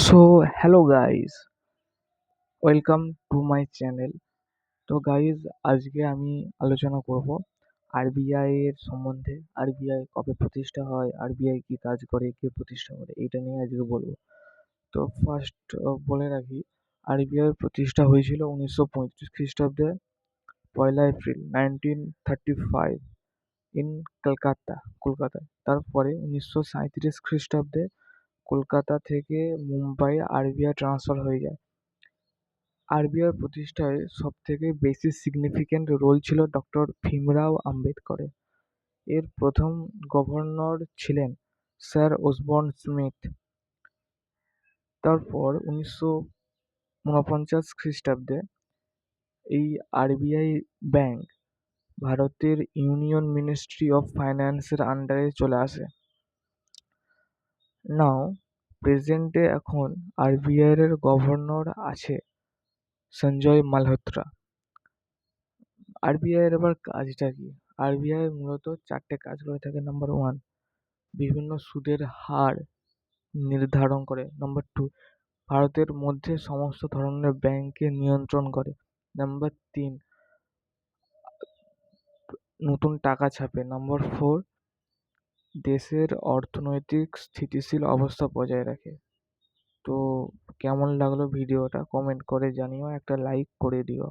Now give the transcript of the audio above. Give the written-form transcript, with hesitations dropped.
So hello guys, welcome to my channel. তো guys, আজকে আমি আলোচনা করব আরবিআই এর সম্বন্ধে। আরবিআই কবে প্রতিষ্ঠা হয়, আরবিআই কি কাজ করে, কে প্রতিষ্ঠা করে, এটা নিয়ে আজকে বলবো। তো ফার্স্ট বলে রাখি, আরবিআই প্রতিষ্ঠা হয়েছিল 1935 খ্রিস্টাব্দে, 1 এপ্রিল 1935 ইন কলকাতায়। তারপরে 1937 খ্রিস্টাব্দে কলকাতা থেকে মুম্বাই আরবিআই ট্রান্সফার হয়ে যায়। আরবিআই প্রতিষ্ঠায় সবথেকে বেশি সিগনিফিক্যান্ট রোল ছিল ডক্টর ভীমরাও আম্বেদকরের। এর প্রথম গভর্নর ছিলেন স্যার ওসবর্ন স্মিথ। তারপর 1949 খ্রিস্টাব্দে এই আরবিআই ব্যাংক ভারতের ইউনিয়ন মিনিস্ট্রি অফ ফাইন্যান্সের আন্ডারে চলে আসে। নাও প্রেজেন্টে এখন আরবিআই এর গভর্নর আছে সঞ্জয় মালহোত্রা। আরবিআই এর আবার কাজটা কি? আরবিআই মূলত 4টে কাজ করে থাকে। নাম্বার 1, বিভিন্ন সুদের হার নির্ধারণ করে। নাম্বার 2, ভারতের মধ্যে সমস্ত ধরনের ব্যাংককে নিয়ন্ত্রণ করে। নাম্বার 3, নতুন টাকা ছাপে। নাম্বার 4, দেশের অর্থনৈতিক স্থিতিশীল অবস্থা বজায় রাখে। তো কেমন লাগলো ভিডিওটা কমেন্ট করে জানিও, একটা লাইক করে দিও।